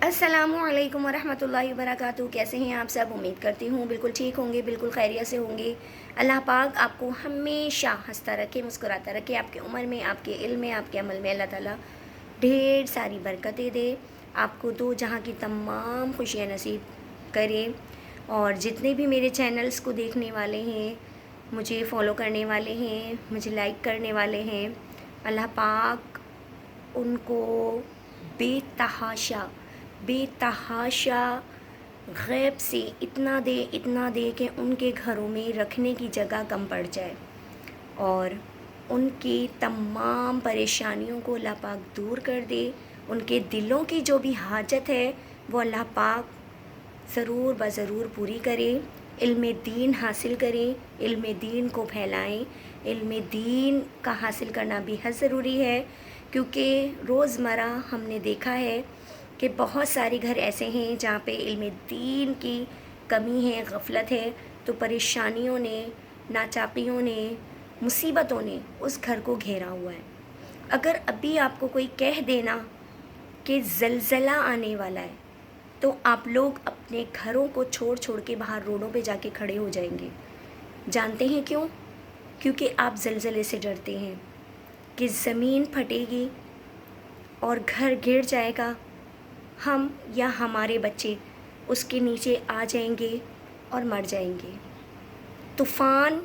السلام علیکم ورحمۃ اللہ وبرکاتہ۔ کیسے ہیں آپ سب؟ امید کرتی ہوں بالکل ٹھیک ہوں گے، بالکل خیریت سے ہوں گے۔ اللہ پاک آپ کو ہمیشہ ہنستا رکھے، مسکراتا رکھے، آپ کی عمر میں، آپ کے علم میں، آپ کے عمل میں اللہ تعالیٰ ڈھیر ساری برکتیں دے، آپ کو دو جہاں کی تمام خوشیاں نصیب کرے۔ اور جتنے بھی میرے چینلز کو دیکھنے والے ہیں، مجھے فالو کرنے والے ہیں، مجھے لائک کرنے والے ہیں، اللہ پاک ان کو بے تحاشا غیب سے اتنا دے کہ ان کے گھروں میں رکھنے کی جگہ کم پڑ جائے، اور ان کی تمام پریشانیوں کو اللہ پاک دور کر دے۔ ان کے دلوں کی جو بھی حاجت ہے وہ اللہ پاک ضرور بضرور پوری کرے۔ علم دین حاصل کریں، علم دین کو پھیلائیں۔ علم دین کا حاصل کرنا بھی حد ضروری ہے، کیونکہ روزمرہ ہم نے دیکھا ہے کہ بہت سارے گھر ایسے ہیں جہاں پہ علم دین کی کمی ہے، غفلت ہے، تو پریشانیوں نے، ناچاقیوں نے، مصیبتوں نے اس گھر کو گھیرا ہوا ہے۔ اگر ابھی آپ کو کوئی کہہ دینا کہ زلزلہ آنے والا ہے، تو آپ لوگ اپنے گھروں کو چھوڑ کے باہر روڈوں پہ جا کے کھڑے ہو جائیں گے۔ جانتے ہیں کیوں؟ کیونکہ آپ زلزلے سے ڈرتے ہیں کہ زمین پھٹے گی اور گھر گر جائے گا، ہم یا ہمارے بچے اس کے نیچے آ جائیں گے اور مر جائیں گے۔ طوفان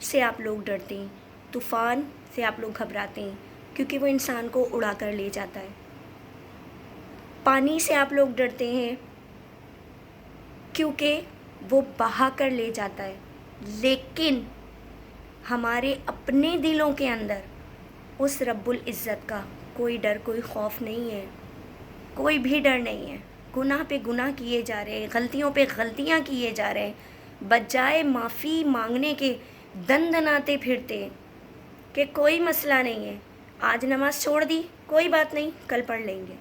سے آپ لوگ ڈرتے ہیں، طوفان سے آپ لوگ گھبراتے ہیں، کیونکہ وہ انسان کو اڑا کر لے جاتا ہے۔ پانی سے آپ لوگ ڈرتے ہیں کیونکہ وہ بہا کر لے جاتا ہے، لیکن ہمارے اپنے دلوں کے اندر اس رب العزت کا کوئی ڈر، کوئی خوف نہیں ہے، کوئی بھی ڈر نہیں ہے۔ گناہ پہ گناہ کیے جا رہے ہیں، غلطیوں پہ غلطیاں کیے جا رہے ہیں، بجائے معافی مانگنے کے دن دناتے پھرتے ہیں کہ کوئی مسئلہ نہیں ہے، آج نماز چھوڑ دی، کوئی بات نہیں، کل پڑھ لیں گے۔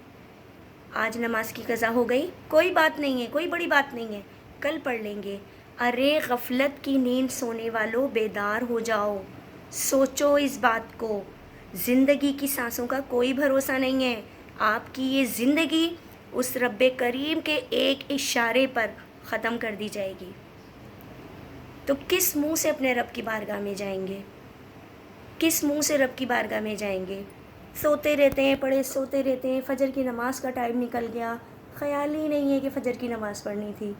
آج نماز کی قضا ہو گئی، کوئی بات نہیں ہے، کوئی بڑی بات نہیں ہے، کل پڑھ لیں گے۔ ارے غفلت کی نیند سونے والوں، بیدار ہو جاؤ، سوچو اس بات کو۔ زندگی کی سانسوں کا کوئی بھروسہ نہیں ہے۔ آپ کی یہ زندگی اس رب کریم کے ایک اشارے پر ختم کر دی جائے گی، تو کس منہ سے اپنے رب کی بارگاہ میں جائیں گے؟ کس منہ سے رب کی بارگاہ میں جائیں گے؟ سوتے رہتے ہیں، سوتے رہتے ہیں، فجر کی نماز کا ٹائم نکل گیا، خیال ہی نہیں ہے کہ فجر کی نماز پڑھنی تھی۔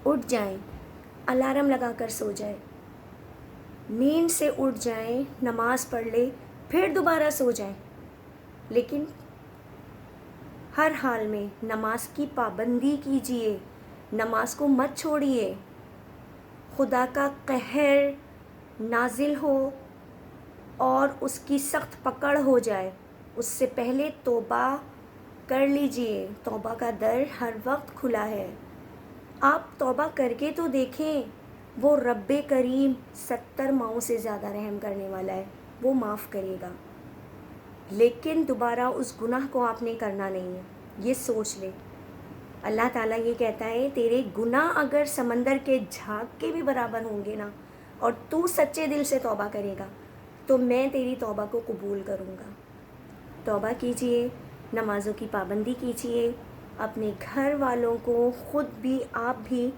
اٹھ جائیں، الارم لگا کر سو جائیں، نیند سے اٹھ جائیں، نماز پڑھ لیں، پھر دوبارہ سو جائیں، لیکن ہر حال میں نماز کی پابندی کیجیے، نماز کو مت چھوڑیے۔ خدا کا قہر نازل ہو اور اس کی سخت پکڑ ہو جائے، اس سے پہلے توبہ کر لیجئے۔ توبہ کا در ہر وقت کھلا ہے، آپ توبہ کر کے تو دیکھیں، وہ رب کریم 70 ماؤں سے زیادہ رحم کرنے والا ہے، وہ معاف کرے گا۔ لیکن دوبارہ اس گناہ کو آپ نے کرنا نہیں ہے، یہ سوچ لے۔ اللہ تعالیٰ یہ کہتا ہے، تیرے گناہ اگر سمندر کے جھاگ کے بھی برابر ہوں گے نا، اور تو سچے دل سے توبہ کرے گا، تو میں تیری توبہ کو قبول کروں گا۔ توبہ کیجئے، نمازوں کی پابندی کیجئے، اپنے گھر والوں کو، خود بھی، آپ بھی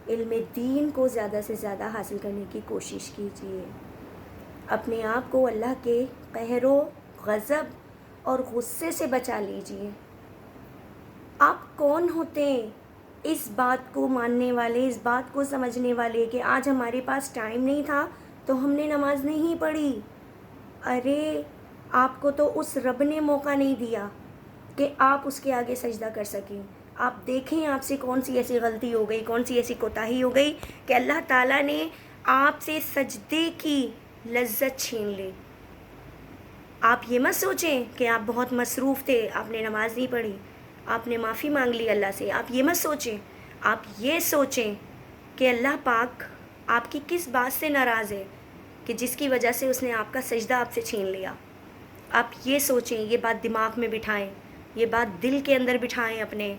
علم دین کو زیادہ سے زیادہ حاصل کرنے کی کوشش کیجئے۔ اپنے آپ کو اللہ کے قہر و غضب اور غصے سے بچا لیجئے۔ آپ کون ہوتے ہیں اس بات کو ماننے والے، اس بات کو سمجھنے والے کہ آج ہمارے پاس ٹائم نہیں تھا تو ہم نے نماز نہیں پڑھی؟ ارے آپ کو تو اس رب نے موقع نہیں دیا کہ آپ اس کے آگے سجدہ کر سکیں۔ آپ دیکھیں آپ سے کون سی ایسی غلطی ہو گئی، کون سی ایسی کوتاہی ہو گئی کہ اللہ تعالیٰ نے آپ سے سجدے کی لذت چھین لی۔ آپ یہ مت سوچیں کہ آپ بہت مصروف تھے، آپ نے نماز نہیں پڑھی، آپ نے معافی مانگ لی اللہ سے۔ آپ یہ مت سوچیں، آپ یہ سوچیں کہ اللہ پاک آپ کی کس بات سے ناراض ہے کہ جس کی وجہ سے اس نے آپ کا سجدہ آپ سے چھین لیا۔ آپ یہ سوچیں، یہ بات دماغ میں بٹھائیں، یہ بات دل کے اندر بٹھائیں اپنے،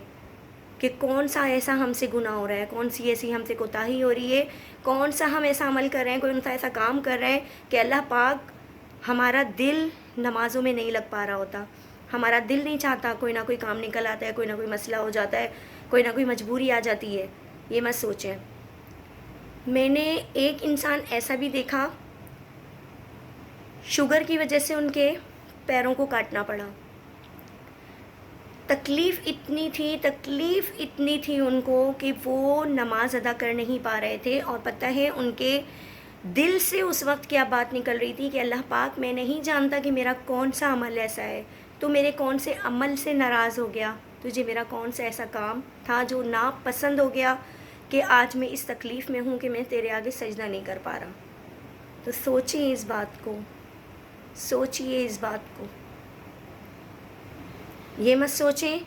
کہ کون سا ایسا ہم سے گناہ ہو رہا ہے، کون سی ایسی ہم سے کوتاہی ہو رہی ہے، کون سا ہم ایسا عمل کر رہے ہیں، کون سا ایسا کام کر رہے ہیں کہ اللہ پاک ہمارا دل نمازوں میں نہیں لگ پا رہا ہوتا، ہمارا دل نہیں چاہتا، کوئی نہ کوئی کام نکل آتا ہے، کوئی نہ کوئی مسئلہ ہو جاتا ہے، کوئی نہ کوئی مجبوری آ جاتی ہے. یہ مت سوچیں. میں نے ایک انسان ایسا بھی دیکھا، شوگر کی وجہ سے ان کے پیروں کو کاٹنا پڑا. تکلیف اتنی تھی ان کو کہ وہ نماز ادا کر نہیں پا رہے تھے. اور پتہ ہے ان کے دل سے اس وقت کیا بات نکل رہی تھی کہ اللہ پاک، میں نہیں جانتا کہ میرا کون سا عمل ایسا ہے، تو میرے کون سے عمل سے ناراض ہو گیا، تجھے میرا کون سا ایسا کام تھا جو ناپسند ہو گیا کہ آج میں اس تکلیف میں ہوں کہ میں تیرے آگے سجدہ نہیں کر پا رہا. تو سوچیں اس بات کو، سوچئے اس بات کو. یہ مت سوچیں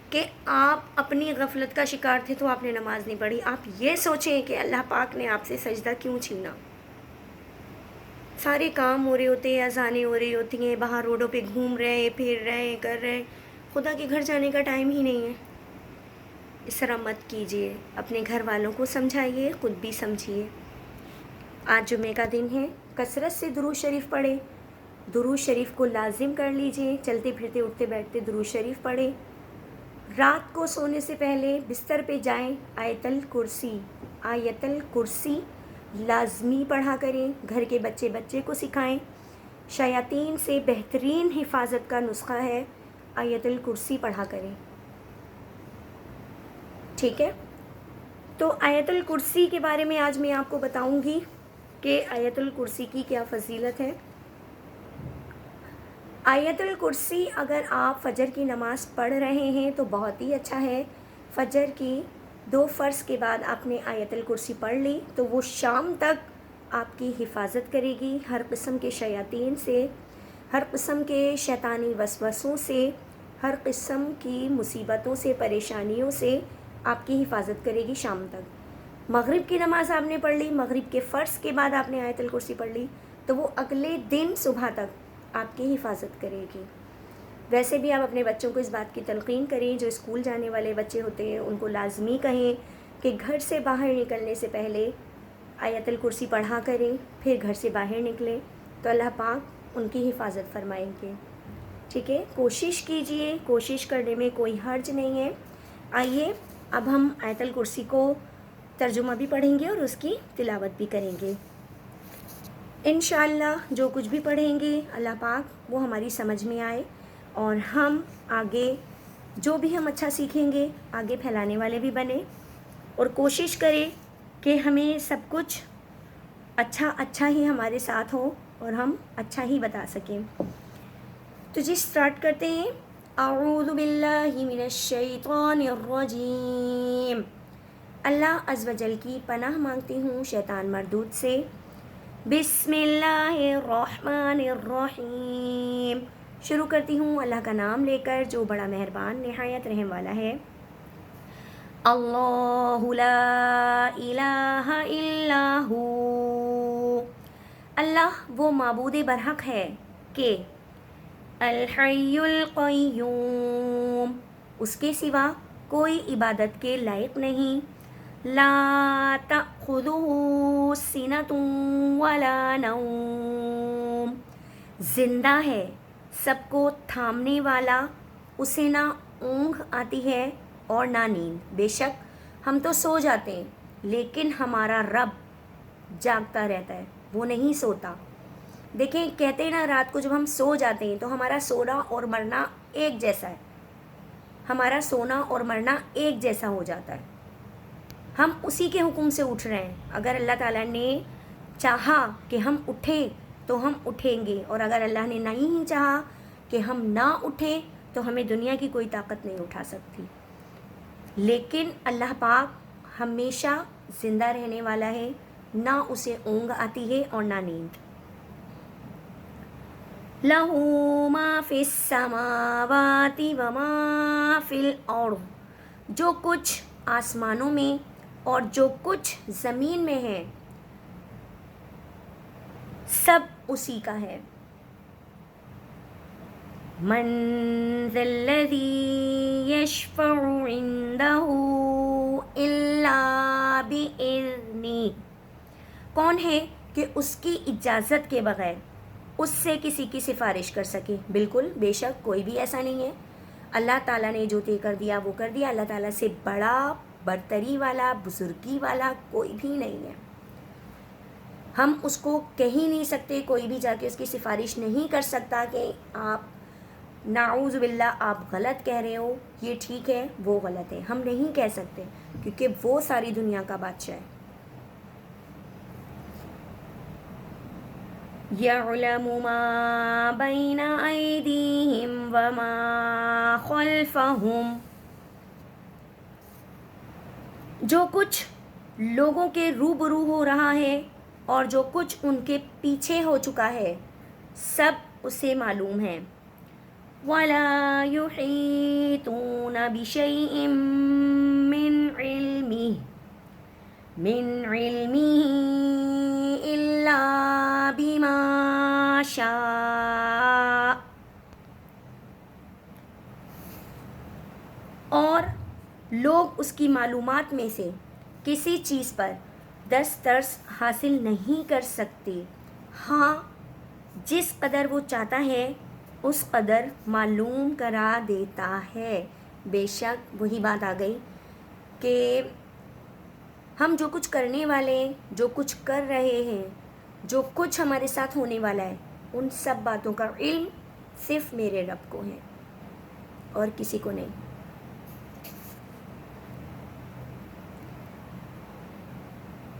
کہ آپ اپنی غفلت کا شکار تھے تو آپ نے نماز نہیں پڑھی. آپ یہ سوچیں کہ اللہ پاک نے آپ سے سجدہ کیوں چھینا. سارے کام ہو رہے ہوتے ہیں، اذانیں ہو رہی ہوتی ہیں، باہر روڈوں پہ گھوم رہے ہیں، پھر رہے ہیں، کر رہے ہیں، خدا کے گھر جانے کا ٹائم ہی نہیں ہے. اس طرح مت کیجیے. اپنے گھر والوں کو سمجھائیے، خود بھی سمجھیے. آج جمعے کا دن ہے، کثرت سے درود شریف پڑھیں. درود شریف کو لازم کر لیجئے. چلتے پھرتے اٹھتے بیٹھتے درود شریف پڑھیں. رات کو سونے سے پہلے بستر پہ جائیں، آیت الکرسی لازمی پڑھا کریں. گھر کے بچے کو سکھائیں. شیاطین سے بہترین حفاظت کا نسخہ ہے، آیت الکرسی پڑھا کریں. ٹھیک ہے؟ تو آیت الکرسی کے بارے میں آج میں آپ کو بتاؤں گی کہ آیت الکرسی کی کیا فضیلت ہے. آیت الکرسی اگر آپ فجر کی نماز پڑھ رہے ہیں تو بہت ہی اچھا ہے. فجر کی 2 فرض کے بعد آپ نے آیت الکرسی پڑھ لی تو وہ شام تک آپ کی حفاظت کرے گی ہر قسم کے شیاطین سے، ہر قسم کے شیطانی وسوسوں سے، ہر قسم کی مصیبتوں سے، پریشانیوں سے آپ کی حفاظت کرے گی شام تک. مغرب کی نماز آپ نے پڑھ لی، مغرب کے فرض کے بعد آپ نے آیت الکرسی پڑھ لی تو وہ اگلے دن صبح تک آپ کی حفاظت کرے گی. ویسے بھی آپ اپنے بچوں کو اس بات کی تلقین کریں، جو اسکول جانے والے بچے ہوتے ہیں ان کو لازمی کہیں کہ گھر سے باہر نکلنے سے پہلے آیت الکرسی پڑھا کریں، پھر گھر سے باہر نکلیں تو اللہ پاک ان کی حفاظت فرمائیں گے. ٹھیک ہے؟ کوشش کیجئے، کوشش کرنے میں کوئی حرج نہیں ہے. آئیے اب ہم آیت الکرسی کو ترجمہ بھی پڑھیں گے اور اس کی تلاوت بھی کریں گے. انشاءاللہ جو کچھ بھی پڑھیں گے اللہ پاک وہ ہماری سمجھ میں آئے اور ہم آگے جو بھی ہم اچھا سیکھیں گے آگے پھیلانے والے بھی بنیں، اور کوشش کریں کہ ہمیں سب کچھ اچھا ہی ہمارے ساتھ ہو اور ہم اچھا ہی بتا سکیں. تو جی سٹارٹ کرتے ہیں. اعوذ باللہ من الشیطان الرجیم. اللہ عز و جل کی پناہ مانگتی ہوں شیطان مردود سے. بسم اللہ الرحمن الرحیم. شروع کرتی ہوں اللہ کا نام لے کر جو بڑا مہربان نہایت رحم والا ہے. اللہ لا الہ الا ہو. اللہ وہ معبود برحق ہے کہ الحی القیوم اس کے سوا کوئی عبادت کے لائق نہیں. لا تأخذہ سنۃ ولا نوم زندہ ہے، سب کو تھامنے والا، اسے نہ اونگ آتی ہے اور نہ نیند. بے شک ہم تو سو جاتے ہیں لیکن ہمارا رب جاگتا رہتا ہے، وہ نہیں سوتا. دیکھیں کہتے ہیں نا رات کو جب ہم سو جاتے ہیں تو ہمارا سونا اور مرنا ایک جیسا ہے، ہمارا سونا اور مرنا ایک جیسا ہو جاتا ہے. ہم اسی کے حکم سے اٹھ رہے ہیں. اگر اللہ تعالیٰ نے چاہا کہ ہم اٹھیں تو ہم اٹھیں گے، اور اگر اللہ نے نہیں چاہا کہ ہم نہ اٹھیں تو ہمیں دنیا کی کوئی طاقت نہیں اٹھا سکتی. لیکن اللہ پاک ہمیشہ زندہ رہنے والا ہے، نہ اسے اونگ آتی ہے اور نہ نیند. لَهُ مَا فِي السَّمَاوَاتِ وَمَا فِي الْأَرْضِ جو کچھ آسمانوں میں اور جو کچھ زمین میں ہے سب اسی کا ہے. من ذا الذی یشفع عنده الا بإذنہ کون ہے کہ اس کی اجازت کے بغیر اس سے کسی کی سفارش کر سکے. بالکل بے شک کوئی بھی ایسا نہیں ہے. اللہ تعالیٰ نے جو طے کر دیا وہ کر دیا. اللہ تعالیٰ سے بڑا، برتری والا، بزرگی والا کوئی بھی نہیں ہے. ہم اس کو کہہ ہی نہیں سکتے، کوئی بھی جا کے اس کی سفارش نہیں کر سکتا کہ آپ نعوذ باللہ آپ غلط کہہ رہے ہو، یہ ٹھیک ہے وہ غلط ہے. ہم نہیں کہہ سکتے کیونکہ وہ ساری دنیا کا بادشاہ ہے. یعلم ما بین ایدیہم وما خلفہم. جو کچھ لوگوں کے روبرو ہو رہا ہے اور جو کچھ ان کے پیچھے ہو چکا ہے سب اسے معلوم ہے. وَلَا يُحِيطُونَ بِشَيْءٍ مِّنْ عِلْمِهِ إِلَّا بِمَا شَاءَ. اور لوگ اس کی معلومات میں سے کسی چیز پر دسترس حاصل نہیں کر سکتے. ہاں جس قدر وہ چاہتا ہے اس قدر معلوم کرا دیتا ہے. بے شک وہی بات آ گئی کہ ہم جو کچھ کرنے والے ہیں، جو کچھ کر رہے ہیں، جو کچھ ہمارے ساتھ ہونے والا ہے، ان سب باتوں کا علم صرف میرے رب کو ہے اور کسی کو نہیں.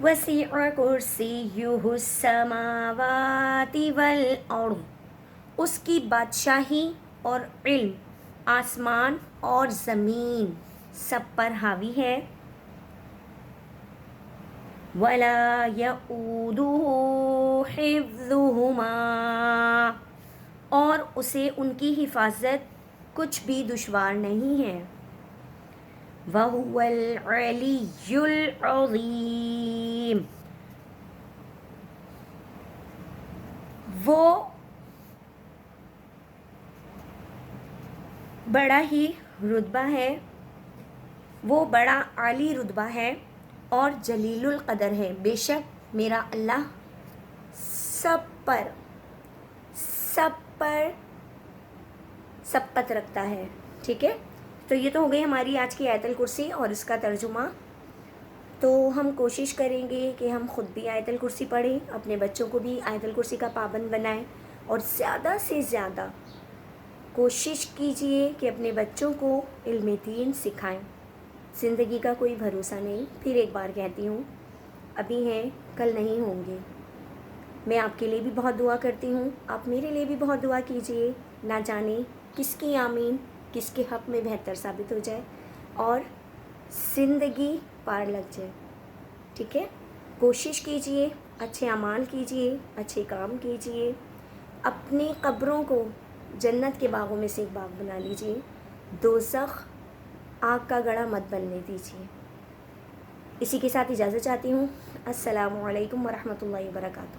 وَسِعَ كُرْسِيُّهُ السَّمَاوَاتِ وَالْأَرْضِ. اس کی بادشاہی اور علم آسمان اور زمین سب پر حاوی ہے. وَلَا يَئُودُهُ حِفْظُهُمَا. اور اسے ان کی حفاظت کچھ بھی دشوار نہیں ہے. وَهُوَ الْعَلِيُّ الْعَظِيمُ. وہ بڑا ہی رتبہ ہے، وہ بڑا عالی رتبہ ہے اور جلیل القدر ہے. بے شک میرا اللہ سب پر سبقت رکھتا ہے. ٹھیک ہے، تو یہ تو ہو گئی ہماری آج کی آیت الکرسی اور اس کا ترجمہ. تو ہم کوشش کریں گے کہ ہم خود بھی آیت الکرسی پڑھیں، اپنے بچوں کو بھی آیت الکرسی کا پابند بنائیں اور زیادہ سے زیادہ کوشش کیجئے کہ اپنے بچوں کو علم دین سکھائیں. زندگی کا کوئی بھروسہ نہیں. پھر ایک بار کہتی ہوں، ابھی ہیں کل نہیں ہوں گے. میں آپ کے لیے بھی بہت دعا کرتی ہوں، آپ میرے لیے بھی بہت دعا کیجئے. نہ جانے کس کی آمین کس کے حق میں بہتر ثابت ہو جائے اور زندگی پار لگ جائے. ٹھیک ہے، کوشش کیجئے، اچھے اعمال کیجئے، اچھے کام کیجئے، اپنی قبروں کو جنت کے باغوں میں سے ایک باغ بنا لیجئے. دوزخ آگ کا گڑھا مت بننے دیجیے. اسی کے ساتھ اجازت چاہتی ہوں. السلام علیکم ورحمۃ اللہ وبرکاتہ.